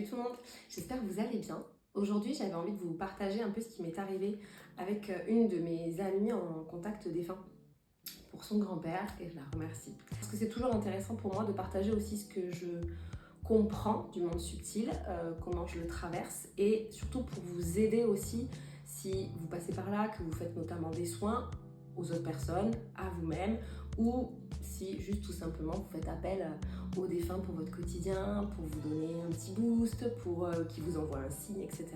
Salut tout le monde, j'espère que vous allez bien. Aujourd'hui, j'avais envie de vous partager un peu ce qui m'est arrivé avec une de mes amies en contact défunt pour son grand-père et je la remercie. Parce que c'est toujours intéressant pour moi de partager aussi ce que je comprends du monde subtil, comment je le traverse et surtout pour vous aider aussi si vous passez par là, que vous faites notamment des soins aux autres personnes, à vous-même ou si juste tout simplement vous faites appel aux défunts pour votre quotidien, pour vous donner un petit boost, pour qu'ils vous envoient un signe, etc.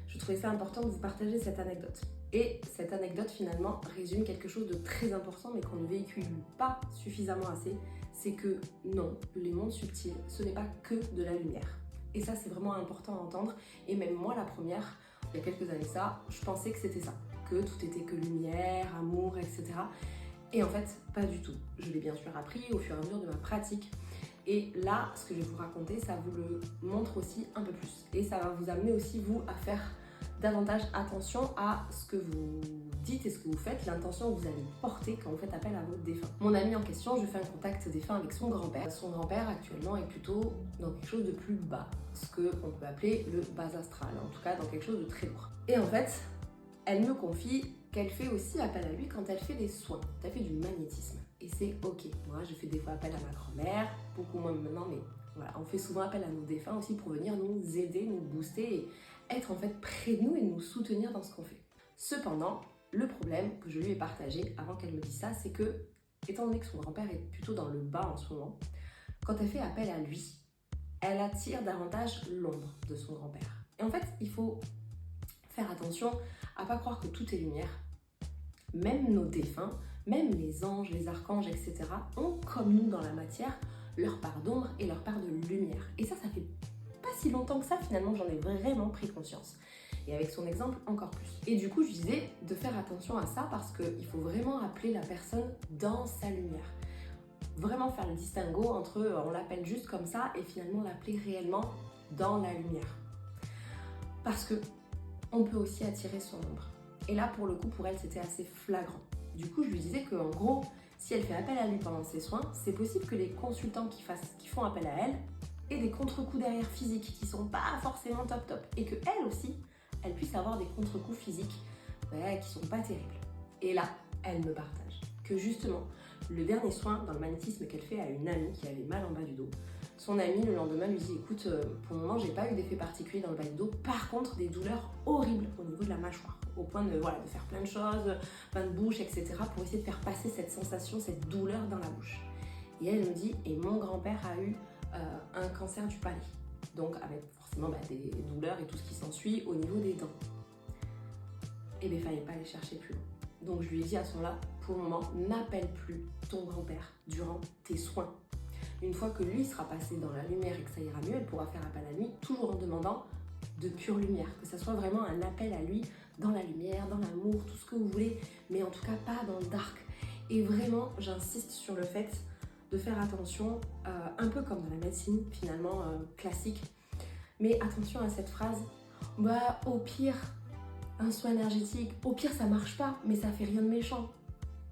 Je trouvais ça important de vous partager cette anecdote. Et cette anecdote finalement résume quelque chose de très important mais qu'on ne véhicule pas suffisamment assez, c'est que non, les mondes subtils, ce n'est pas que de la lumière. Et ça c'est vraiment important à entendre, et même moi la première, il y a quelques années ça, je pensais que c'était ça, que tout était que lumière, amour, etc. Et en fait, pas du tout. Je l'ai bien sûr appris au fur et à mesure de ma pratique. Et là, ce que je vais vous raconter, ça vous le montre aussi un peu plus. Et ça va vous amener aussi, vous, à faire davantage attention à ce que vous dites et ce que vous faites, l'intention que vous allez porter quand vous faites appel à votre défunt. Mon ami en question, je fais un contact défunt avec son grand-père. Son grand-père, actuellement, est plutôt dans quelque chose de plus bas, ce qu'on peut appeler le bas astral, en tout cas dans quelque chose de très lourd. Et en fait, elle me confie qu'elle fait aussi appel à lui quand elle fait des soins, quand elle fait du magnétisme. Et c'est ok. Moi, je fais des fois appel à ma grand-mère, beaucoup moins maintenant, mais voilà, on fait souvent appel à nos défunts aussi pour venir nous aider, nous booster et être en fait près de nous et nous soutenir dans ce qu'on fait. Cependant, le problème que je lui ai partagé avant qu'elle me dise ça, c'est que, étant donné que son grand-père est plutôt dans le bas en ce moment, quand elle fait appel à lui, elle attire davantage l'ombre de son grand-père. Et en fait, il faut faire attention à pas croire que tout est lumière. Même nos défunts, même les anges, les archanges, etc. ont, comme nous dans la matière, leur part d'ombre et leur part de lumière. Et ça fait pas si longtemps que ça, finalement, j'en ai vraiment pris conscience. Et avec son exemple, encore plus. Et du coup, je disais de faire attention à ça parce qu'il faut vraiment appeler la personne dans sa lumière. Vraiment faire le distinguo entre on l'appelle juste comme ça et finalement l'appeler réellement dans la lumière. Parce que on peut aussi attirer son ombre. Et là, pour le coup, pour elle, c'était assez flagrant. Du coup, je lui disais qu'en gros, si elle fait appel à lui pendant ses soins, c'est possible que les consultants qui font appel à elle aient des contre-coups derrière physiques qui sont pas forcément top. Et que elle aussi, elle puisse avoir des contre-coups physiques qui sont pas terribles. Et là, elle me partage que justement, le dernier soin dans le magnétisme qu'elle fait à une amie qui avait mal en bas du dos, son amie le lendemain lui dit écoute, pour le moment j'ai pas eu d'effet particulier dans le bas du dos, par contre des douleurs horribles au niveau de la mâchoire, au point de faire plein de choses, plein de bouche, etc. pour essayer de faire passer cette sensation, cette douleur dans la bouche. Et elle me dit et mon grand-père a eu un cancer du palais, donc avec forcément des douleurs et tout ce qui s'ensuit au niveau des dents. Et bien il fallait pas aller chercher plus loin. Donc je lui ai dit à ce moment-là, pour le moment, n'appelle plus ton grand-père durant tes soins. Une fois que lui sera passé dans la lumière et que ça ira mieux, elle pourra faire appel à lui, toujours en demandant de pure lumière, que ça soit vraiment un appel à lui dans la lumière, dans l'amour, tout ce que vous voulez, mais en tout cas pas dans le dark. Et vraiment, j'insiste sur le fait de faire attention, un peu comme dans la médecine finalement classique, mais attention à cette phrase, au pire, un soin énergétique, au pire ça marche pas, mais ça fait rien de méchant.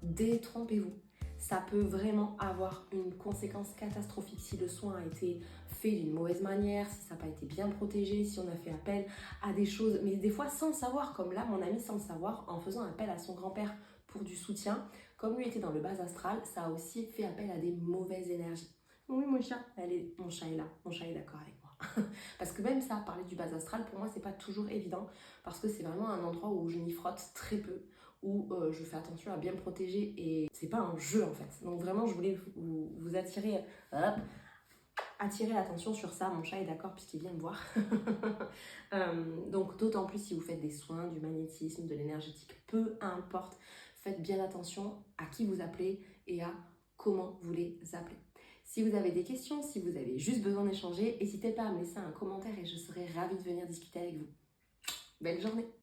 Détrompez-vous. Ça peut vraiment avoir une conséquence catastrophique si le soin a été fait d'une mauvaise manière, si ça n'a pas été bien protégé, si on a fait appel à des choses, mais des fois sans le savoir, comme là mon ami sans le savoir, en faisant appel à son grand-père pour du soutien, comme lui était dans le bas astral, ça a aussi fait appel à des mauvaises énergies. Oui, mon chat est là, mon chat est d'accord avec moi. Parce que même ça, parler du bas astral, pour moi, c'est pas toujours évident, parce que c'est vraiment un endroit où je m'y frotte très peu, où je fais attention à bien me protéger et c'est pas un jeu en fait. Donc vraiment, je voulais vous attirer, attirer l'attention sur ça. Mon chat est d'accord puisqu'il vient me voir. Donc d'autant plus si vous faites des soins, du magnétisme, de l'énergétique, peu importe, faites bien attention à qui vous appelez et à comment vous les appelez. Si vous avez des questions, si vous avez juste besoin d'échanger, n'hésitez pas à me laisser un commentaire et je serai ravie de venir discuter avec vous. Belle journée!